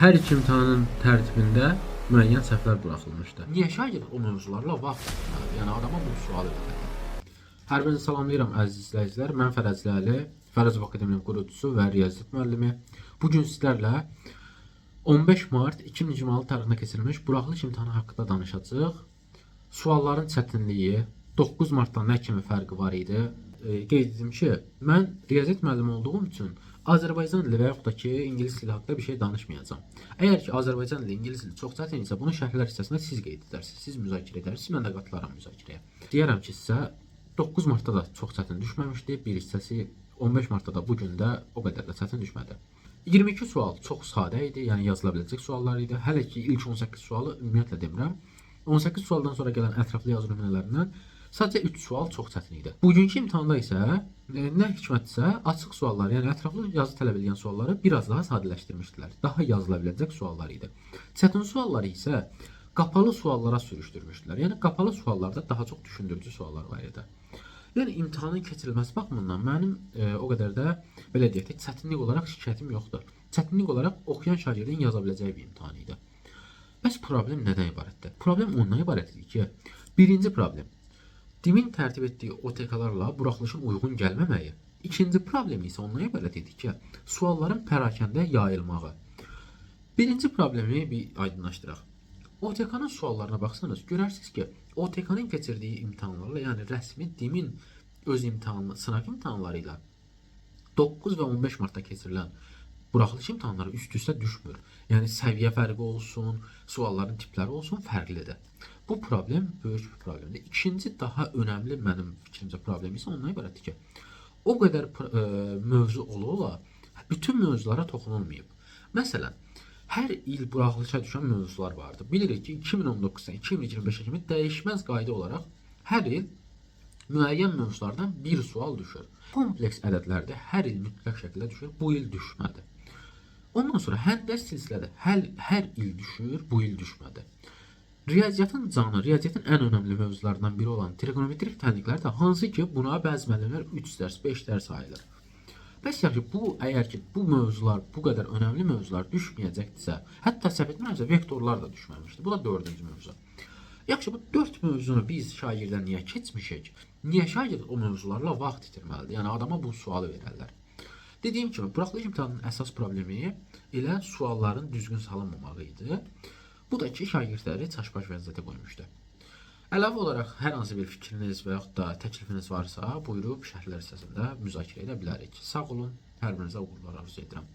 Hər iki imtahanın tərtibində müəyyən səhvlər buraxılmışdı. Niyə şagird o mövzularla vaxt keçirməlidir? Yəni adama bu sualı verirlər. Hər birinizi salamlayıram əziz izləyicilər. Mən Fərəzli, Fərəzov Akademiyasının qurucusu və riyaziyyat müəllimi. Bu gün sizlərlə 15 mart 2026 tarixində keçirilmiş buraxılış imtahanı haqqında danışacağıq. Sualların çətinliyi, 9 martdan nə kimi fərqi var idi? Qeyd edim ki, mən riyaziyyat müəllimi olduğum üçün Azərbaycan dili və yaxud da ki, ingilis dili haqqında bir şey danışmayacağam. Əgər ki, Azərbaycan dili, ingilis dili çox çətin isə, bunu şərhlər hissəsində siz qeyd edərsiniz, siz müzakirə edərsiniz, mən də qatılaram müzakirəyə. Deyərəm ki, sizə 9 martda da çox çətin düşməmişdi, bir hissəsi 15 martda da bu gün də o qədər də çətin düşmədi. 22 sual çox sadə idi, yəni yazıla biləcək suallar idi. Hələ ki, ilk 18 sualı ümumiyyətlə demirəm. 18 sualdan sonra gələn ətraflı yazı nümunələrindən sadəcə 3 sual çox çətin idi. Bugünkü imtahanda isə nə hikmətdirsə, açıq suallar, yəni ətraflı yazı tələb edən sualları biraz daha sadələşdirmişdilər. Daha yazıla biləcək suallar idi. Çətin sualları isə qapalı suallara sürüşdürmüşdülər. Yəni qapalı suallarda daha çox düşündürücü suallar var idi. Yəni imtahanın keçirilməsi baxımından mənim o qədər də belə deyək ki, çətinlik olaraq şikayətim yoxdur. Çətinlik olaraq oxuyan şagirdin yaza biləcəyi bir imtahan idi. Bəs problem nədən ibarətdir? Problem ondan ibarətdir ki, birinci problem DİM-in tərtib etdiyi OTK-larla buraxılışın uyğun gəlməməyi. İkinci problem isə ondan ibarət idi ki, sualların pərakəndə yayılmağı. Birinci problemi bir aydınlaşdıraq. OTK-nın suallarına baxsanız, görərsiniz ki, OTK-nın keçirdiyi imtahanlarla, yəni rəsmi DİM-in öz imtahanı, sınaq imtahanları ilə 9 və 15 martda keçirilən buraxılış imtahanları üst-üstə düşmür. Yəni səviyyə fərqi olsun, sualların tipləri olsun, fərqlidir. Bu problem böyük bir problemdir. İkinci daha önəmli mənim fikrimcə problem isə ondan ibarətdir ki, o qədər mövzu ola bütün mövzulara toxunulmayıb. Məsələn, hər il buraxılışa düşən mövzular vardır. Bilirik ki, 2019-dan 2025-ə kimi dəyişməz qayda olaraq hər il müəyyən mövzulardan bir sual düşür. Kompleks ədədlərdə hər il mütləq şəkildə düşür, bu il düşmədi. Ondan sonra həndəs silsilədə hər il düşür, bu il düşmədi. Riyaziyyatın canı, riyaziyyatın ən önəmli mövzularından biri olan trigonometrik tənliklər də hansı ki, buna bəzi müəllimlər 3 dərs, 5 dərs ayırır. Bəs yəni ki, əgər ki, bu mövzular, bu qədər önəmli mövzular düşməyəcəkdirsə, hətta səhv etmirəmsə, vektorlar da düşməmişdir. Bu da 4-cü mövzu. Yaxşı, bu 4 mövzunu biz şagirdən niyə keçmişik? Niyə şagird o mövzularla vaxt itirməlidir? Yəni adama bu sualı verərlər. Dediyim kimi, buraxılış imtahanının əsas problemi elə sualların düzgün salınmamağı idi. Bu da ki, şagirdləri çaşbaş vəziyyətə qoymuşdu. Əlavə olaraq hər hansı bir fikriniz və yaxud da təklifiniz varsa, buyurub şərhlər hissəsində müzakirə edə bilərik. Sağ olun, hər birinizə uğurlar arzu edirəm.